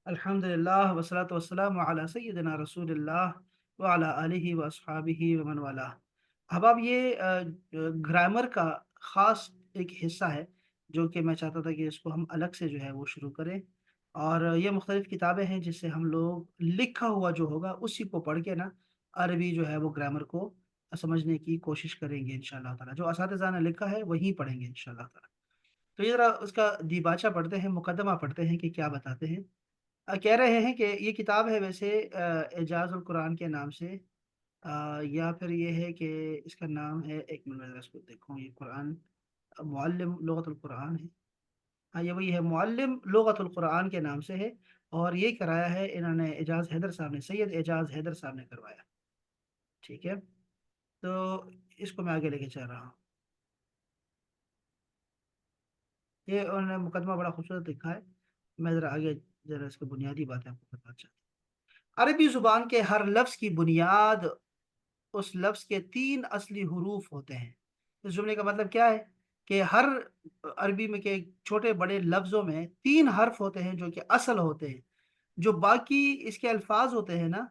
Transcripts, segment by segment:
अल्हम्दुलिल्लाह वस्सलातु वस्सलामु अला सय्यिदिना रसूलिल्लाह व अला आलिहि व अस्हाबिहि व मन वाला। अब ये ग्रामर का ख़ास एक हिस्सा है जो कि मैं चाहता था कि इसको हम अलग से जो है वो शुरू करें। और ये मुख्तलिफ़ किताबें हैं जिससे हम लोग लिखा हुआ जो होगा उसी को पढ़ के ना अरबी जो है वो ग्रामर को समझने की कोशिश करेंगे इंशाअल्लाह ताला। जो असातिज़ा ने लिखा है वही पढ़ेंगे इंशाअल्लाह ताला। तो ये ज़रा उसका दीबाचा पढ़ते हैं, मुकद्दमा पढ़ते हैं कि क्या बताते हैं। कह रहे हैं कि ये किताब है वैसे एजाज़ुल कुरान के नाम से, या फिर ये है कि इसका नाम है, एक मिनट मैं ज़रा इसको देखूँ, ये कुरान मुअल्लिम लुग़तुल कुरान है। हाँ, ये वही है, मुअल्लिम लुग़तुल कुरान के नाम से है। और ये कराया है इन्होंने एजाज़ हैदर साहब ने, सैयद एजाज़ हैदर साहब ने करवाया। ठीक है? तो इसको मैं आगे लेके चल रहा हूँ। ये उन्होंने मुकदमा बड़ा खूबसूरत लिखा है। मैं ज़रा आगे ज़रा इसकी बुनियादी बातें आपको बताना चाहता हूँ। अरबी ज़ुबान के हर लफ्ज़ की बुनियाद उस लफ्ज़ के 3 असली हुरूफ होते हैं। इस जुमले का मतलब क्या है कि हर अरबी में के छोटे-बड़े लफ्ज़ों में 3 हर्फ होते हैं जो कि असल होते हैं। जो बाकी इसके अल्फ़ाज़ होते हैं ना,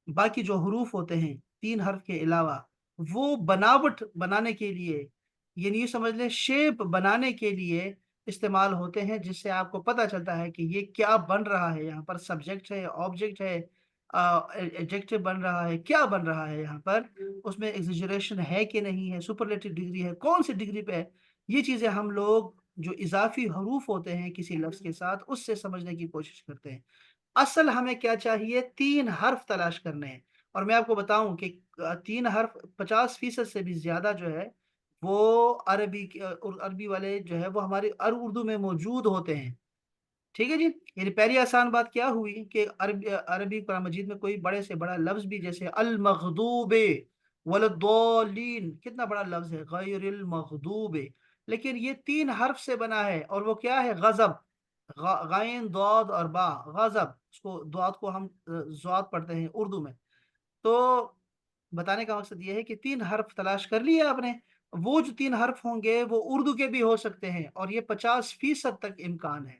बाकी जो हुरूफ होते हैं 3 हर्फ के अलावा, वो बनावट बनाने के लिए, यानी ये समझ लें शेप बनाने के लिए इस्तेमाल होते हैं, जिससे आपको पता चलता है कि ये क्या बन रहा है। यहाँ पर सब्जेक्ट है, ऑब्जेक्ट है, एडजेक्टिव बन रहा है, क्या बन रहा है यहाँ पर, उसमें एक्सेजरेशन है कि नहीं है, सुपरलेटिव डिग्री है, कौन सी डिग्री पे है। ये चीज़ें हम लोग जो इज़ाफ़ी हरूफ होते हैं किसी लफ्ज़ के साथ, उससे समझने की कोशिश करते हैं। असल हमें क्या चाहिए? 3 हर्फ तलाश करने हैं। और मैं आपको बताऊँ कि 3 हर्फ 50% से भी ज़्यादा जो है, वो अरबी वाले जो है वो हमारी उर्दू में मौजूद होते हैं। ठीक है जी? यानी पहली आसान बात क्या हुई कि अरबी कुरान मजीद में कोई बड़े से बड़ा लफ्ज़ भी, जैसे अल-मग़दूबे वलद्दॉलीन, कितना बड़ा लफ्ज़ है, गैरिल मग़दूबे। लेकिन ये 3 हर्फ से बना है और वो क्या है? ग़ज़ब। ग़ाइन, दौद और बा, ग़ज़ब। उसको दौद को हम ज़ाद पढ़ते हैं उर्दू में। तो बताने का मकसद ये है कि 3 हर्फ तलाश कर लिए आपने। वो जो 3 हर्फ होंगे वो उर्दू के भी हो सकते हैं और ये 50% तक इम्कान है।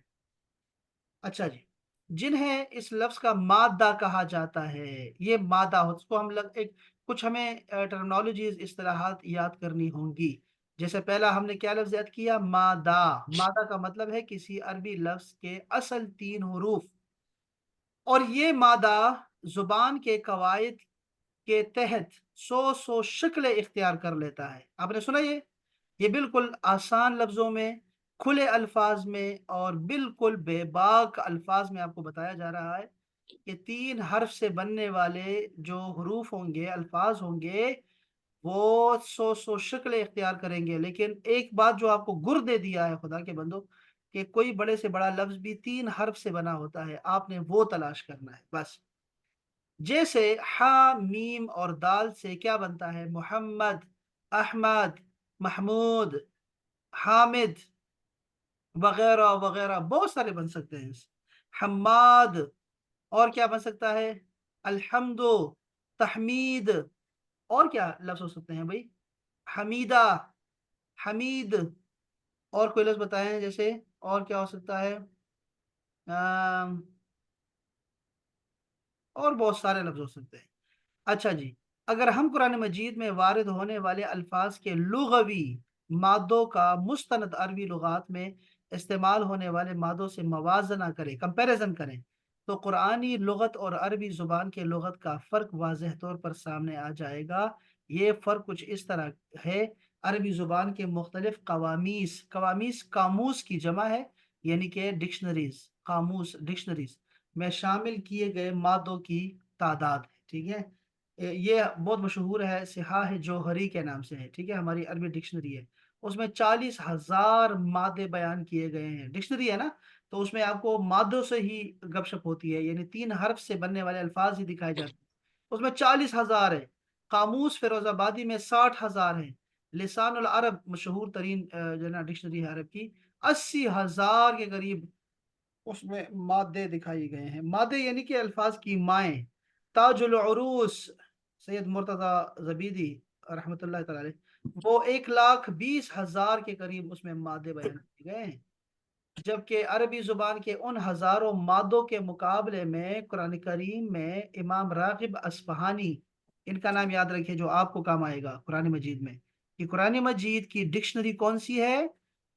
अच्छा जी, जिन्हें इस लफ्ज़ का मादा कहा जाता है, ये मादा हो, उसको हम लग एक कुछ हमें टर्मिनोलॉजीज़, इस्तिलाहात याद करनी होंगी। जैसे पहला हमने क्या लफ्ज़ याद किया? मादा। मादा का मतलब है किसी अरबी लफ्ज़ के असल 3 हुरूफ। और ये मादा ज़ुबान के कवायद के तहत 100 शक्लें इख्तियार कर लेता है। आपने सुना ये? ये बिल्कुल आसान लफ्ज़ों में, खुले अल्फाज में और बिल्कुल बेबाक अल्फाज में आपको बताया जा रहा है कि 3 हर्फ से बनने वाले जो हुरूफ होंगे, अल्फाज होंगे, वो 100 शक्लें इख्तियार करेंगे। लेकिन एक बात जो आपको गुर दे दिया है खुदा के बंदो, कि कोई बड़े से बड़ा लफ्ज़ भी 3 हर्फ से बना होता है, आपने वो तलाश करना है बस। जैसे हा, मीम और दाल से क्या बनता है? मोहम्मद, अहमद, महमूद, हामिद वगैरह वगैरह बहुत सारे बन सकते हैं। हम्माद, और क्या बन सकता है? अल्हम्दु, तहमीद, और क्या लफ्ज़ हो सकते हैं भई? हमीदा, हमीद, और कोई लफ्ज़ बताएँ जैसे, और क्या हो सकता है? अ, और बहुत सारे लफ्ज़ हो सकते हैं। अच्छा जी, अगर हम कुरान मजीद में वारिद होने वाले अल्फाज के लुग़वी मादों का मुस्तनद अरबी लुगात में इस्तेमाल होने वाले मादों से मवाजना करें, कंपैरिजन करें, तो कुरानी लुगत और अरबी ज़ुबान के लुगत का फ़र्क वाज़ेह तौर पर सामने आ जाएगा। ये फ़र्क कुछ इस तरह है। अरबी ज़ुबान के मुख्तलिफ़ कवामीस, कवामीस कामूस की जमा है, यानी कि डिक्शनरीज़, कामूस डिक्शनरीज़ में शामिल किए गए मादों की तादाद है। ठीक है? ये बहुत मशहूर है, सिहाह जौहरी के नाम से है। ठीक है? हमारी अरबी डिक्शनरी है। उसमें 40,000 मादे बयान किए गए हैं। डिक्शनरी है ना, तो उसमें आपको मादों से ही गपशप होती है, यानी 3 हर्फ से बनने वाले अल्फाज ही दिखाए जाते हैं। उसमें 40,000 है। कामूस फिरोजाबादी में 60,000 है। लिसानुल अरब मशहूर तरीन जो है ना डिक्शनरी है अरब की, 80,000 के करीब उसमें मादे दिखाए गए हैं। मादे यानी कि अल्फाज की माएँ। ताजुल उरूस सैयद मुर्तज़ा ज़बीदी रहमतुल्लाह तआला अलैह, वो 1,20,000 के करीब उसमें मादे बयान किए गए हैं। جبکہ عربی زبان کے ان ہزاروں مادوں کے مقابلے میں قرآن کریم میں امام راغب اصفہانی، ان کا نام یاد رکھیں جو آپ کو کام آئے گا قرآن مجید میں، کہ قرآن مجید کی ڈکشنری کون سی ہے؟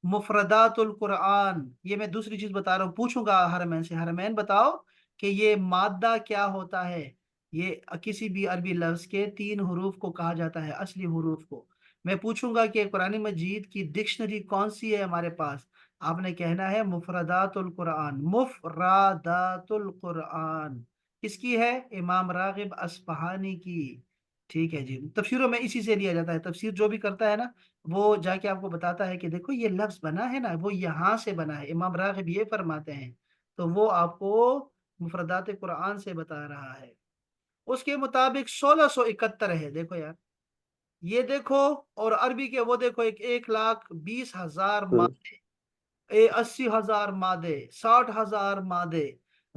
مفردات القرآن۔ یہ میں دوسری چیز بتا رہا ہوں، پوچھوں گا حرمین سے، حرمین بتاؤ کہ یہ مادہ کیا ہوتا ہے؟ یہ کسی بھی عربی لفظ کے 3 حروف کو کہا جاتا ہے، اصلی حروف کو۔ میں پوچھوں گا کہ قرآن مجید کی ڈکشنری کون سی ہے ہمارے پاس؟ آپ نے کہنا ہے مفردات القرآن، مفردات القرآن کس کی ہے؟ امام راغب اصفہانی کی۔ ٹھیک ہے جی، تفسیروں میں اسی سے لیا جاتا ہے، تفسیر جو بھی کرتا ہے نا وہ جا کے آپ کو بتاتا ہے کہ دیکھو یہ لفظ بنا ہے نا وہ یہاں سے بنا ہے، امام راغب یہ فرماتے ہیں، تو وہ آپ کو مفردات قرآن سے بتا رہا ہے۔ اس کے مطابق 1671 ہے، دیکھو یار، یہ دیکھو، اور عربی کے وہ دیکھو 1,20,000 ہوں، 80,000 مادے، 60,000 مادے۔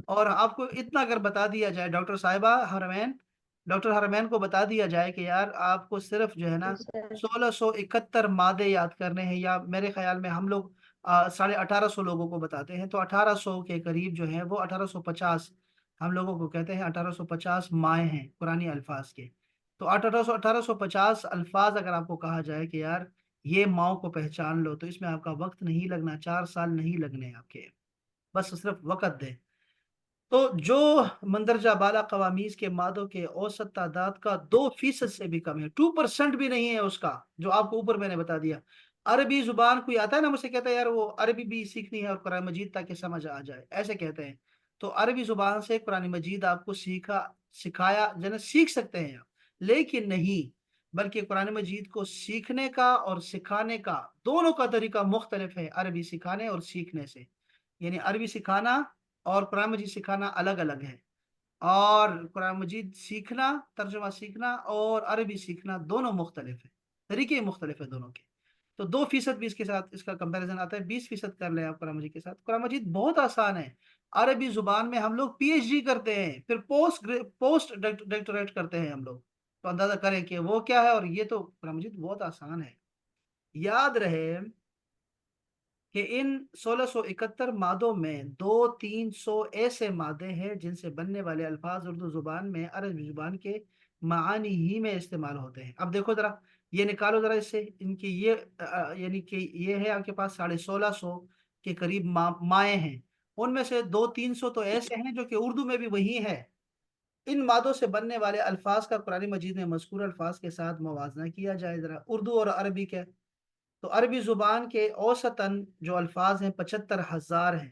اور آپ کو اتنا اگر بتا دیا جائے ڈاکٹر صاحبہ حرمین، ڈاکٹر حرمین کو بتا دیا جائے کہ یار آپ کو صرف جو ہے نا 1671 مادے یاد کرنے ہیں، یا میرے خیال میں ہم لوگ 1850 لوگوں کو بتاتے ہیں، تو 1800 کے قریب جو ہیں وہ 1850 ہم لوگوں کو کہتے ہیں، 1850 مائیں ہیں قرآنی الفاظ کے۔ تو 1850 الفاظ اگر آپ کو کہا جائے کہ یار یہ ماؤں کو پہچان لو، تو اس میں آپ کا وقت نہیں لگنا، 4 سال نہیں لگنے آپ کے، بس صرف وقت دے۔ تو جو مندرجہ بالا قوامیز کے مادوں کے اوسط تعداد کا 2% سے بھی کم ہے، 2% بھی نہیں ہے اس کا، جو آپ کو اوپر میں نے بتا دیا۔ عربی زبان کوئی آتا ہے نا مجھ سے کہتا ہے یار وہ عربی بھی سیکھنی ہے اور قرآن مجید تاکہ سمجھ آ جائے، ایسے کہتے ہیں، تو عربی زبان سے قرآن مجید آپ کو سکھایا جنہیں سیکھ سکتے ہیں آپ، لیکن نہیں، بلکہ قرآن مجید کو سیکھنے کا اور سکھانے کا دونوں کا طریقہ مختلف ہے، عربی سکھانے اور سیکھنے سے، یعنی عربی سکھانا اور قرآن مجید سکھانا الگ الگ ہے، اور قرآن مجید سیکھنا، ترجمہ سیکھنا اور عربی سیکھنا دونوں مختلف ہے، طریقے مختلف ہیں دونوں کے۔ تو 2% بھی اس کے ساتھ اس کا کمپیریزن آتا ہے، 20% کر لیں آپ قرآن مجید کے ساتھ۔ قرآن مجید بہت آسان ہے، عربی زبان میں ہم لوگ PhD کرتے ہیں، پھر پوسٹ ڈاکٹریٹ کرتے ہیں ہم لوگ، تو اندازہ کریں کہ وہ کیا ہے، اور یہ تو قرآن مجید بہت آسان ہے۔ یاد رہے کہ ان 1671 مادوں میں 200-300 ایسے مادے ہیں جن سے بننے والے الفاظ اردو زبان میں عربی زبان کے معانی ہی میں استعمال ہوتے ہیں۔ اب دیکھو ذرا، یہ نکالو ذرا اس سے، ان کی یہ یعنی کہ یہ ہے آپ کے پاس 1650 کے قریب مائیں ہیں، ان میں سے 200-300 تو ایسے ہیں جو کہ اردو میں بھی وہی ہے۔ ان مادوں سے بننے والے الفاظ کا قرآن مجید میں مذکور الفاظ کے ساتھ موازنہ کیا جائے ذرا، اردو اور عربی کے، تو عربی زبان کے اوسطاً جو الفاظ ہیں 75,000 ہیں،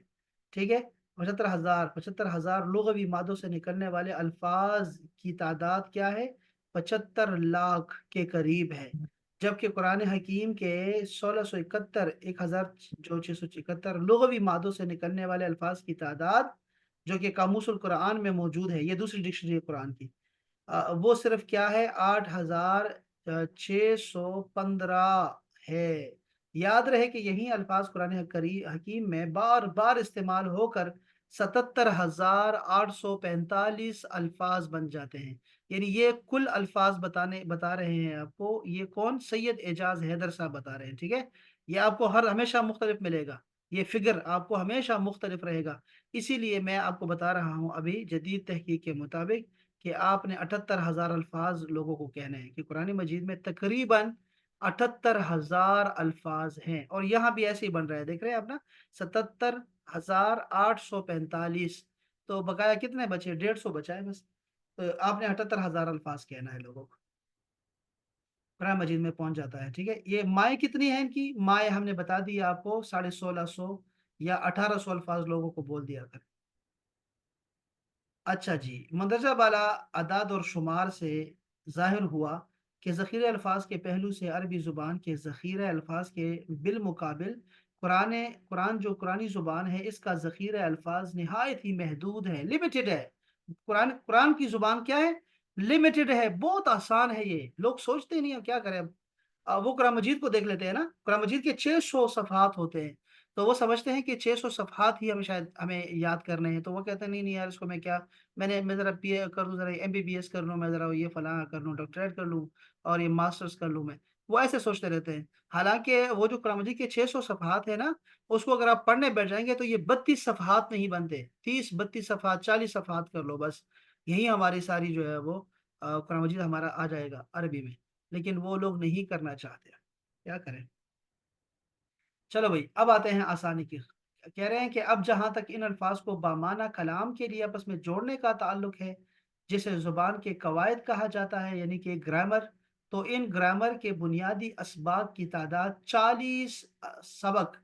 ٹھیک ہے، 75,000 لغوی مادوں سے نکلنے والے الفاظ کی تعداد کیا ہے؟ 75 لاکھ کے قریب ہے، جبکہ قرآن حکیم کے 1671 1671 لغوی مادوں سے نکلنے والے الفاظ کی تعداد جو کہ قاموس القرآن میں موجود ہے، یہ دوسری ڈکشنری قرآن کی، وہ صرف کیا ہے؟ 8,615 ہے۔ یاد رہے کہ یہی الفاظ قرآن حکیم میں بار بار استعمال ہو کر 77,845 الفاظ بن جاتے ہیں، یعنی یہ کل الفاظ بتا رہے ہیں آپ کو، یہ کون؟ سید اعجاز حیدر صاحب بتا رہے ہیں، ٹھیک ہے، یہ آپ کو ہمیشہ مختلف ملے گا، یہ فگر آپ کو ہمیشہ مختلف رہے گا، اسی لیے میں آپ کو بتا رہا ہوں ابھی جدید تحقیق کے مطابق کہ آپ نے 78,000 الفاظ لوگوں کو کہنے ہیں، کہ قرآن مجید میں تقریباً 78,000 الفاظ ہیں، اور یہاں بھی ایسے ہی بن رہا ہے، دیکھ رہے ہیں آپ نا، 77,845، تو بقایا کتنے بچے؟ 150 بچا ہے بس، تو آپ نے 78,000 الفاظ کہنا ہے لوگوں کو، قرآن مجید میں پہنچ جاتا ہے، ٹھیک ہے۔ یہ مائیں کتنی ہیں؟ ان کی مائیں ہم نے بتا دی آپ کو، 1650 یا 1800 الفاظ لوگوں کو بول دیا کر۔ اچھا جی، مندرجہ بالا اعداد اور شمار سے ظاہر ہوا کہ ذخیرہ الفاظ کے پہلو سے عربی زبان کے ذخیرہ الفاظ کے بالمقابل قرآن جو قرآنی زبان ہے اس کا ذخیرہ الفاظ نہایت ہی محدود ہے، لمیٹڈ ہے۔ قرآن کی زبان کیا ہے؟ لمیٹڈ ہے، بہت آسان ہے، یہ لوگ سوچتے نہیں ہیں کیا کریں اب۔ وہ قرآن مجید کو دیکھ لیتے ہیں نا، قرآن مجید کے 600 صفحات ہوتے ہیں، تو وہ سمجھتے ہیں کہ 600 صفحات ہی ہمیں شاید ہمیں یاد کرنے ہیں، تو وہ کہتے ہیں نہیں نہیں یار اس کو میں کیا، میں ذرا پی کر لوں، ذرا MBBS کر لوں، میں ذرا یہ فلاں کر لوں، ڈاکٹریٹ کر لوں، اور یہ ماسٹرز کر لوں میں، वो ऐसे सोचते रहते हैं। हालांकि वो जो कुरान मजीद के 600 सफ़हात है ना, उसको अगर आप पढ़ने बैठ जाएंगे तो ये 32 सफ़हात नहीं बनते। 30 32 सफ़हात, 40 सफ़हात कर लो बस, यही हमारी सारी जो है वो कुरान मजीद हमारा आ जाएगा अरबी में। लेकिन वो लोग नहीं करना चाहते, क्या करें। चलो भाई, अब आते हैं आसानी की। कह रहे हैं कि अब जहां तक इन अल्फाज को बामाना कलाम के लिए आपस में जोड़ने का ताल्लुक है, जिसे जुबान के कवायद कहा जाता है, यानी कि ग्रामर, तो इन ग्रामर के बुनियादी असबाक की तादाद 40 सबक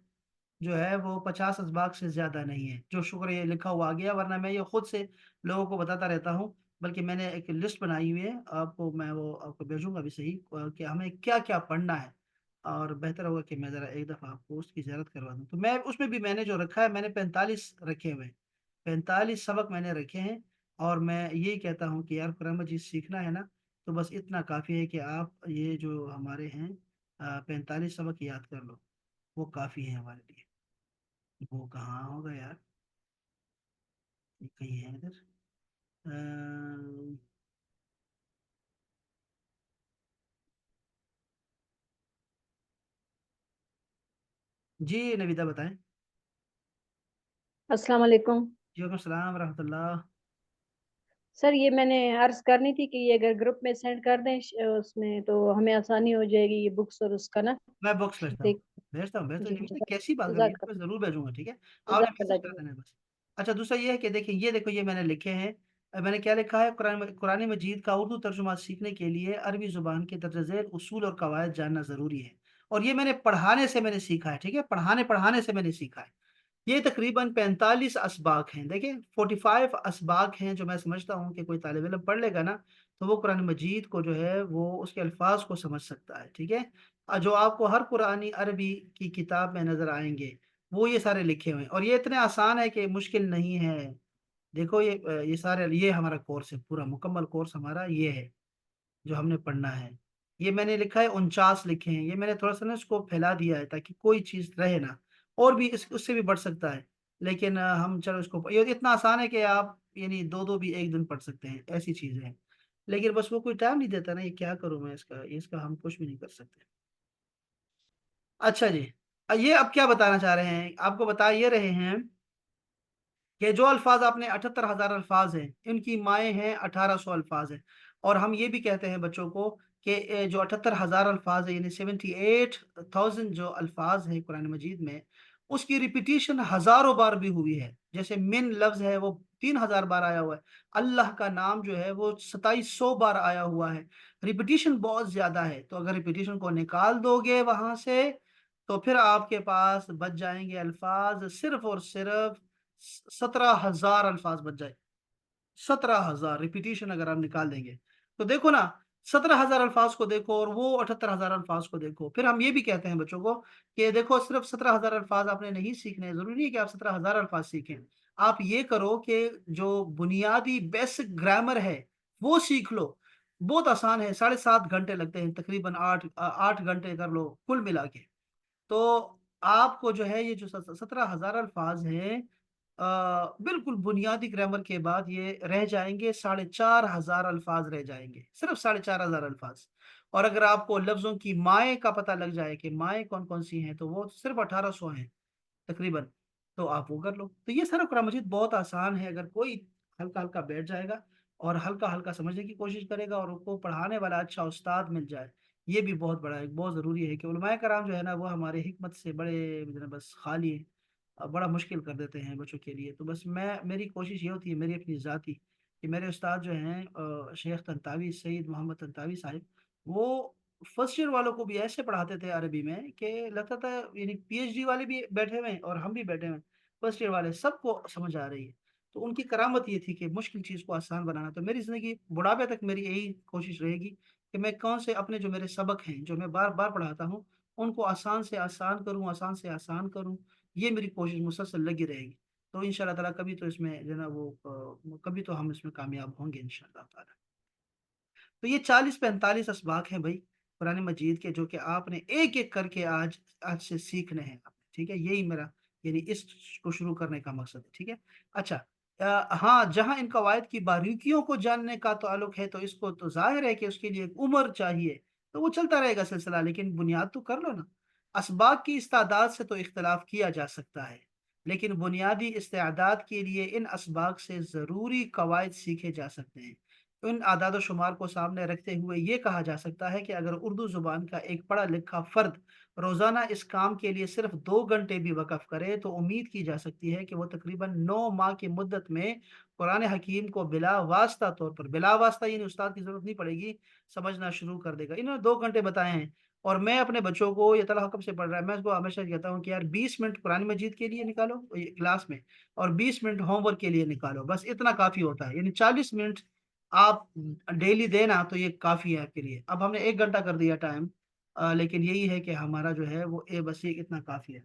जो है वो 50 असबाक से ज्यादा नहीं है। जो शुक्र ये लिखा हुआ आ गया, वरना मैं ये खुद से लोगों को बताता रहता हूँ। बल्कि मैंने एक लिस्ट बनाई हुई है, आपको मैं वो आपको भेजूंगा भी सही, कि हमें क्या क्या पढ़ना है। और बेहतर होगा कि मैं ज़रा एक दफ़ा आपको उसकी ज़्यारत करवा दूँ। तो मैं उसमें भी मैंने जो रखा है, मैंने 45 रखे हुए हैं, 45 सबक मैंने रखे हैं। और मैं यही कहता हूँ कि यार कुरान मजीद सीखना है ना, तो बस इतना काफ़ी है कि आप ये जो हमारे हैं 45 सबक याद कर लो, वो काफ़ी है हमारे लिए। वो कहाँ होगा यार, ये कहीं है इधर। अ, जी नविता बताएं। अस्सलाम वालेकुम। जी वालेकुम सलाम रहमतुल्लाह। सर ये मैंने अर्ज करनी थी कि ये अगर ग्रुप में सेंड कर दें उसमें तो हमें आसानी हो जाएगी ये बुक्स और उसका ना। मैं बॉक्स भेजता हूँ, देख। भेजता हूँ भेजता हूँ, जी निविता जज़ाक कैसी बात कर दी, जज़ाक मैं ज़रूर भेजूंगा, ठीक है। आपने मैसेज जज़ाकल्लाह कर जी। देना है बस। अच्छा, दूसरा ये है कि देखिए, ये देखो, ये मैंने लिखे हैं। मैंने क्या लिखा है, कुरान मजीद का उर्दू तर्जुमा सीखने के लिए अरबी जुबान के दर्ज झेल उसूल और कवायद जानना ज़रूरी है। और ये मैंने पढ़ाने से मैंने सीखा है, ठीक है, पढ़ाने पढ़ाने से मैंने सीखा है। ये तकरीबन 45 असबाक हैं, देखिए 45 असबाक हैं, जो मैं समझता हूँ कि कोई तालिब इल्म पढ़ लेगा ना, तो वो कुरान मजीद को जो है वो उसके अल्फाज को समझ सकता है, ठीक है। जो आपको हर पुरानी अरबी की किताब में नजर आएंगे, वो ये सारे लिखे हुए हैं, और ये इतने आसान है कि मुश्किल नहीं है। देखो ये सारे, ये हमारा कोर्स है, पूरा मुकम्मल कोर्स हमारा ये है जो हमने पढ़ना है। ये मैंने लिखा है, 49 लिखे हैं। ये मैंने थोड़ा सा ना इसको फैला दिया है ताकि कोई चीज रहे ना, और भी उससे भी बढ़ सकता है। लेकिन हम चलो इसको, ये इतना आसान है कि आप यानी दो दो भी एक दिन पढ़ सकते हैं, ऐसी चीजें हैं। लेकिन बस वो कोई टाइम नहीं देता ना, ये क्या करूं मैं, इसका हम कुछ भी नहीं कर सकते। अच्छा जी, ये अब क्या बताना चाह रहे हैं, आपको बता ये रहे हैं कि जो अल्फाज आपने 78,000 अल्फाज हैं, इनकी माएँ हैं 1800 अल्फाज हैं। और हम ये भी कहते हैं बच्चों को कि जो 78,000 अल्फाज है, यानी 78,000 जो अल्फाज है कुरान मजीद में, उसकी रिपीटिशन हजारों बार भी हुई है। जैसे मिन लफ्ज है वो 3,000 बार आया हुआ है। अल्लाह का नाम जो है वो 2700 बार आया हुआ है। रिपीटिशन बहुत ज्यादा है, तो अगर रिपीटिशन को निकाल दोगे वहां से, तो फिर आपके पास बच जाएंगे अल्फाज सिर्फ और सिर्फ 17,000 अल्फाज बच जाए। 17,000 रिपीटिशन अगर आप निकाल देंगे, तो देखो ना, 17,000 अल्फाज को देखो और वो 78,000 अल्फाज को देखो। फिर हम ये भी कहते हैं बच्चों को कि देखो, सिर्फ 17,000 अल्फाज आपने नहीं सीखने, जरूरी नहीं है कि आप 17,000 अल्फाज सीखें। आप ये करो कि जो बुनियादी बेसिक ग्रामर है वो सीख लो। बहुत आसान है, 7.5 घंटे लगते हैं, तकरीबन 8 घंटे कर लो कुल मिला के। तो आपको जो है ये जो 17,000 अल्फाज हैं, बिल्कुल बुनियादी ग्रामर के बाद ये रह जाएंगे, 4,500 अल्फाज रह जाएंगे, सिर्फ 4,500 अल्फाज। और अगर आपको लफ्जों की माए का पता लग जाए कि माए कौन कौन सी हैं, तो वो सिर्फ 1,800 हैं तकरीबन। तो आप वो कर लो। तो ये सारा कुरान मजीद बहुत आसान है, अगर कोई हल्का हल्का बैठ जाएगा और हल्का हल्का समझने की कोशिश करेगा, और उसको पढ़ाने वाला अच्छा उस्ताद मिल जाए, ये भी बहुत बड़ा है, बहुत ज़रूरी है। कि उलमाए कराम जो है ना, वो हमारे हिकमत से बड़े जो है बस खाली है, बड़ा मुश्किल कर देते हैं बच्चों के लिए। तो बस मेरी कोशिश ये होती है, मेरी अपनी ज़ाती, कि मेरे उस्ताद जो हैं शेख तंतावी, सईद मोहम्मद तंतावी साहिब, वो फर्स्ट ईयर वालों को भी ऐसे पढ़ाते थे अरबी में कि लगता था यानी पीएचडी वाले भी बैठे हुए हैं और हम भी बैठे हुए हैं, फर्स्ट ईयर वाले सबको समझ आ रही है। तो उनकी करामत ये थी कि मुश्किल चीज़ को आसान बनाना। तो मेरी ज़िंदगी बुढ़ापे तक मेरी यही कोशिश रहेगी कि मैं कौन से अपने जो मेरे सबक हैं, जो मैं बार बार पढ़ाता हूँ, उनको आसान से आसान करूँ, आसान से आसान करूँ। ये मेरी कोशिश मुसलसल लगी रहेगी। तो इंशाल्लाह ताला कभी तो इसमें जो है ना वो कभी तो हम इसमें कामयाब होंगे इंशाल्लाह ताला। तो ये 40 45 असबाक हैं भाई कुरान मजीद के, जो कि आपने एक एक करके आज आज से सीखने हैं आपने, ठीक है। यही मेरा यानी इसको शुरू करने का मकसद है, ठीक है। अच्छा, हाँ, जहाँ इन कवायद की बारीकियों को जानने का ताल्लुक है, तो इसको तो जाहिर है कि उसके लिए एक उम्र चाहिए। तो वो चलता रहेगा सिलसिला, लेकिन बुनियाद तो कर लो ना। असबाग की इस्तादाद से तो इख्तलाफ किया जा सकता है, लेकिन बुनियादी इस्तेदाद के लिए इन असबाग से ज़रूरी कवायद सीखे जा सकते हैं। इन आदाद व शुमार को सामने रखते हुए ये कहा जा सकता है कि अगर उर्दू ज़ुबान का एक पढ़ा लिखा फ़र्द रोज़ाना इस काम के लिए सिर्फ 2 घंटे भी वक़्फ़ करे, तो उम्मीद की जा सकती है कि वो तकरीबन 9 माह की मुद्दत में कुरान हकीम को बिला वास्ता तौर पर, बिला वास्ता यानी उस्ताद की ज़रूरत नहीं पड़ेगी, समझना शुरू कर देगा। इन्होंने 2 घंटे बताए हैं, और मैं अपने बच्चों को, ये तला कब से पढ़ रहा है, मैं उसको हमेशा कहता हूँ कि यार 20 मिनट कुरान मजीद के लिए निकालो ये क्लास में, और 20 मिनट होमवर्क के लिए निकालो, बस इतना काफ़ी होता है। यानी 40 मिनट आप डेली देना, तो ये काफ़ी है आपके लिए। अब हमने 1 घंटा कर दिया टाइम, लेकिन यही है कि हमारा जो है वो बस ये इतना काफ़ी है।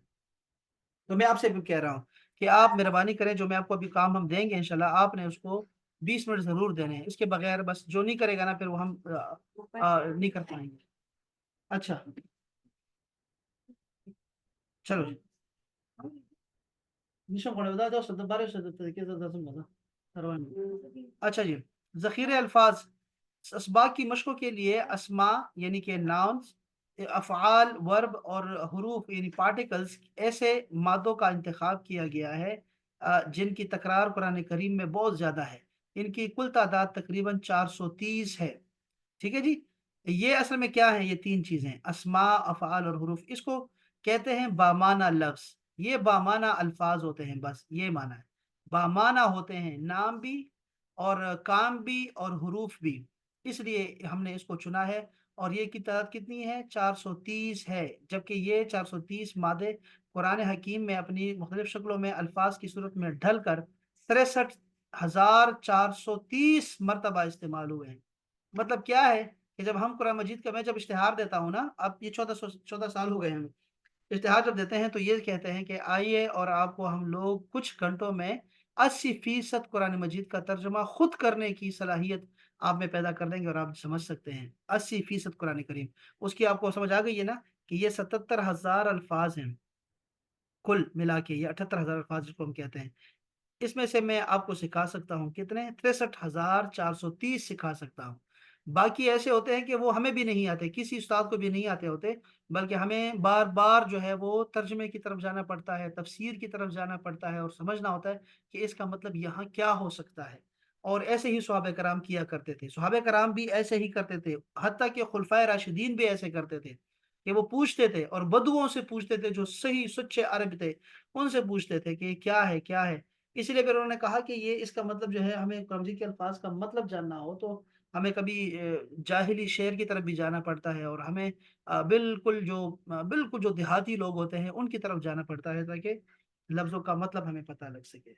तो मैं आपसे भी कह रहा हूँ कि आप मेहरबानी करें, जो मैं आपको अभी काम हम देंगे इंशाल्लाह, आपने उसको 20 मिनट ज़रूर देने हैं। इसके बगैर बस जो नहीं करेगा ना, फिर वो हम नहीं कर पाएँगे। अच्छा, चलो जी। निशा पढ़ो दा दो सद बारह सद के दस मजा करवाएंगे। अच्छा जी, ज़ख़ीरे अल्फाज। असबाग की मशकों के लिए अस्मा यानी कि नाउन्स, अफ़आल, वर्ब और हुरूफ यानी पार्टिकल्स, ऐसे मादों का इंतखाब किया गया है जिनकी तकरार कुरान करीम में बहुत ज़्यादा है। इनकी कुल तादाद तकरीबन 430 है। ठीक है जी। ये असल में क्या है, ये 3 चीज़ें, अस्मा, अफ़आल और हुरूफ, इसको कहते हैं बामाना लफ्ज़। ये बामाना अल्फ़ाज़ होते हैं, बस ये माना है। बामाना होते हैं नाम भी और काम भी और हुरूफ भी, इसलिए हमने इसको चुना है। और ये की तादाद कितनी है? 430 है, जबकि ये 430 मादे कुरान हकीम में अपनी मुख्तलिफ शक्लों में अल्फ़ाज़ की सूरत में ढल कर 63,430 मरतबा इस्तेमाल हुए हैं। मतलब क्या है कि जब हम कुरान मजीद का मैं जब इश्तिहार देता हूँ ना, अब ये 14 साल हो गए हैं हमें। इश्तिहार जब देते हैं तो ये कहते हैं कि आइए और आपको हम लोग कुछ घंटों में 80% कुरान मजीद का तर्जुमा खुद करने की सलाहियत आप में पैदा कर देंगे, और आप समझ सकते हैं 80% कुरान करीम। उसकी आपको समझ आ गई है ना कि ये 77,000 अल्फाज हैं, कुल मिला के ये 78,000 अल्फाज जिसको हम कहते हैं। इसमें से मैं आपको सिखा सकता हूँ कितने? 63,430 सिखा सकता हूँ। बाकी ऐसे होते हैं कि वो हमें भी नहीं आते, किसी उस्ताद को भी नहीं आते होते, बल्कि हमें बार-बार जो है वो तर्जुमे की तरफ जाना पड़ता है, तफ़सीर की तरफ जाना पड़ता है, और समझना होता है कि इसका मतलब यहाँ क्या हो सकता है। और ऐसे ही सहाबा कराम किया करते थे। सहाबा कराम भी ऐसे ही करते थे, हत्ता कि खुलफाए राशिदीन भी ऐसे करते थे कि वो पूछते थे, और बदुओं से पूछते थे जो सही सच्चे अरब थे, उनसे पूछते थे कि क्या है, क्या है? इसीलिए फिर उन्होंने कहा कि ये इसका मतलब जो है, हमें कुरान के अल्फाज का मतलब जानना हो तो हमें कभी जाहिली शेर की तरफ भी जाना पड़ता है, और हमें बिल्कुल जो देहाती लोग होते हैं उनकी तरफ जाना पड़ता है, ताकि लफ्ज़ों का मतलब हमें पता लग सके।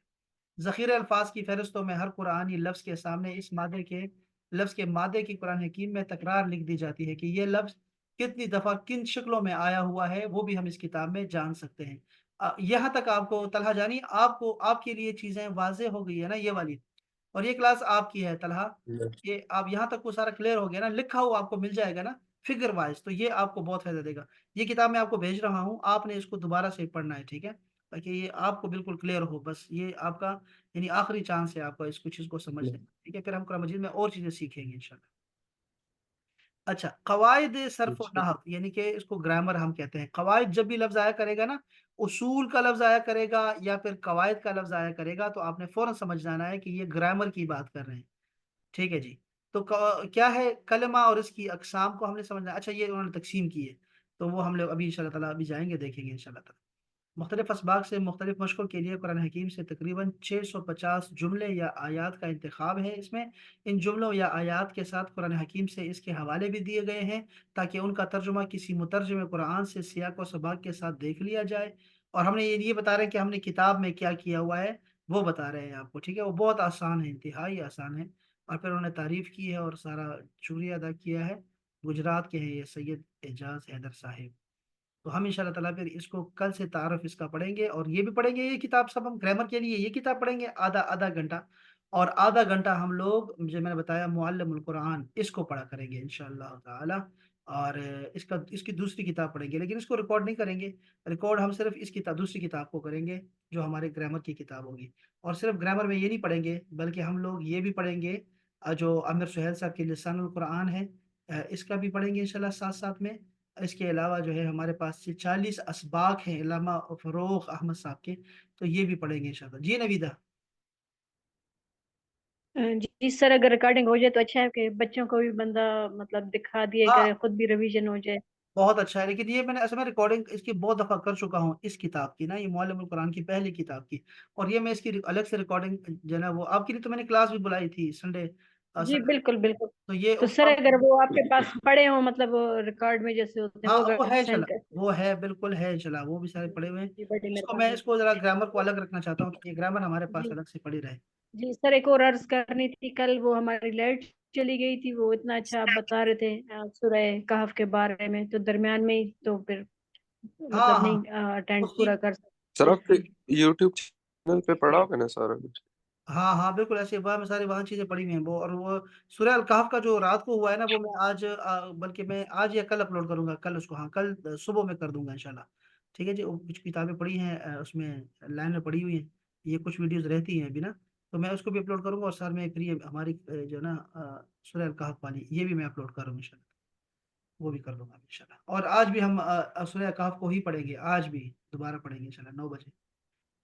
ज़ख़ीरे अल्फाज की फ़हरिस्तों में हर कुरानी लफ्ज़ के सामने इस मादे के लफ्ज़ के मादे की कुरान हकीम में तकरार लिख दी जाती है कि ये लफ्ज़ कितनी दफ़ा किन शक्लों में आया हुआ है, वो भी हम इस किताब में जान सकते हैं। यहाँ तक आपको तलहा जानी, आपको आपके लिए चीज़ें वाज़ेह हो गई है ना ये वाली, और ये क्लास आपकी है तलहा, ये आप यहाँ तक वो सारा क्लियर हो गया ना, लिखा हुआ आपको मिल जाएगा ना फिगर वाइज़, तो ये आपको बहुत फ़ायदा देगा। ये किताब मैं आपको भेज रहा हूँ, आपने इसको दोबारा से पढ़ना है, ठीक है? ताकि ये आपको बिल्कुल क्लियर हो, बस ये आपका यानी आखिरी चांस है आपका इस कुछ चीज़ को समझने का, ठीक है? फिर हम कुरान मजीद में और चीज़ें सीखेंगे इंशाल्लाह। अच्छा, कवायद सर्फ़ व अच्छा। नहव यानी कि इसको ग्रामर हम कहते हैं। कवायद जब भी लफ्ज़ आया करेगा ना, उसूल का लफ्ज़ आया करेगा या फिर कवायद का लफ्ज़ आया करेगा, तो आपने फ़ौरन समझ जाना है कि ये ग्रामर की बात कर रहे हैं। ठीक है जी। तो क्या है कलमा, और इसकी अक़साम को हमने समझना है। अच्छा, ये उन्होंने तक़सीम की है, तो वो हम लोग अभी इंशाअल्लाह ताला अभी जाएँगे, देखेंगे इंशाअल्लाह ताला। मुख्तलिफ़ असबाग से मुख्तलिफ़ मशक़ों के लिए कुरान हकीम से तकरीबन 650 जुमले या आयात का इंतख़ाब है इसमें। इन जुमलों या आयात के साथ कुरान हकीम से इसके हवाले भी दिए गए हैं, ताकि उनका तर्जुमा किसी मुतरजिम कुरान से सियाक़ व सबाक़ के साथ देख लिया जाए। और हमने ये बता रहे हैं कि हमने किताब में क्या किया हुआ है, वो बता रहे हैं आपको, ठीक है? वो बहुत आसान है, इंतहाई आसान है। और फिर उन्होंने तारीफ़ की है और सारा शुक्रिया अदा किया है। गुजरात के हैं ये सैयद एजाज़ हैदर साहिब। तो हम इंशाल्लाह ताला फिर इसको कल से तारुफ इसका पढ़ेंगे, और ये भी पढ़ेंगे, ये किताब सब हम ग्रामर के लिए ये किताब पढ़ेंगे आधा आधा घंटा, और आधा घंटा हम लोग जो मैंने बताया मुअल्लिमुल कुरान इसको पढ़ा करेंगे इंशाल्लाह ताला। और इसका इसकी दूसरी किताब पढ़ेंगे, लेकिन इसको रिकॉर्ड नहीं करेंगे। रिकॉर्ड हम सिर्फ इस किताब दूसरी किताब को करेंगे, जो हमारे ग्रामर की किताब होगी। और सिर्फ ग्रामर में ये नहीं पढ़ेंगे, बल्कि हम लोग ये भी पढ़ेंगे जो आमिर सुहेल साहब की लिसानुल कुरान है, इसका भी पढ़ेंगे इंशाल्लाह साथ साथ में। इसके अलावा जो है हमारे पास ये 40 असबाक हैं इल्लामा फ़रोग़ अहमद साहब के, तो ये भी पढ़ेंगे इंशाल्लाह। जी नवीदा। जी सर, अगर रिकॉर्डिंग हो जाए तो अच्छा है कि बच्चों को भी बंदा मतलब दिखा दिए हाँ, करे, खुद भी रिवीजन हो जाए। बहुत अच्छा है, लेकिन ये मैंने असल में रिकॉर्डिंग इसकी बहुत दफ़ा कर चुका हूँ इस किताब की ना, ये मुअल्लिमुल कुरान की पहली किताब की। और ये मैं इसकी अलग से रिकॉर्डिंग जो है ना, वो आपके लिए तो मैंने क्लास भी बुलाई थी संडे जी संडे, बिल्कुल बिल्कुल। तो ये तो उसको सर हम, अगर वो आपके पास पड़े हों, मतलब वो रिकॉर्ड में जैसे होते हैं, हाँ, वो वो अगर है सेंड इंशाल्लाह, कर। वो है, बिल्कुल है इंशाल्लाह, वो भी सारे पढ़े हुए हैं। जी बड़ी इसको मैं मेहरबानी इसको ज़रा ग्रामर को होगी। अलग रखना चाहता हूँ, कि ये ग्रामर हमारे पास जी अलग से पड़ी रहे। जी सर, एक और अर्ज करनी थी। कल वो हमारी लाइट चली गई थी, वो इतना अच्छा आप बता रहे थे सूरह कहफ के बारे में, तो दरमियान में ही तो फिर हाँ, मतलब हाँ, नहीं अटेंड उसी पूरा कर सर सकते। आपके यूट्यूब चैनल पे पढ़ा होगा ना सारा कुछ? हाँ, हाँ, बिल्कुल ऐसे वहाँ में सारी वहाँ चीज़ें पड़ी हुई हैं वो, और वो सूरह अल कहफ का जो रात को हुआ है ना, वो मैं आज बल्कि मैं आज या कल अपलोड करूँगा, कल उसको, हाँ, कल सुबह में कर दूँगा इंशाल्लाह। ठीक है जी, वो कुछ किताबें पड़ी हैं उसमें लाइन में पड़ी हुई हैं, ये कुछ वीडियोज़ रहती हैं अभी ना, तो मैं उसको भी अपलोड करूँगा, और साथ में फिर ये हमारी जो है ना सूरह अल कहफ वाली, ये भी मैं अपलोड करूँगा इंशाल्लाह, वो भी कर दूँगा इंशाल्लाह। और आज भी हम सूरह अल कहफ को ही पढ़ेंगे, आज भी दोबारा पढ़ेंगे इंशाल्लाह 9 बजे।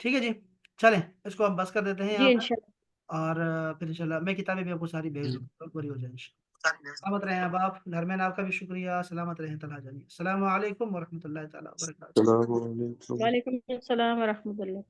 ठीक है जी, चलें, इसको हम बस कर देते हैं जी यहाँ पर। इंशाल्लाह। और फिर इंशाल्लाह मैं किताबें भी आपको सारी भेज हम्म। दूँगा, बरी हो जाए इंशाल्लाह। सलामत रहें अब आप, नरमैन आपका भी शुक्रिया, सलामत रहें तलहा जानिए। अस्सलामु अलैकुम व रहमतुल्लाहि तआला व बरकातहू। सलाम वालेकुम। वालेकुम अस्सलाम व रहमतुल्लाह।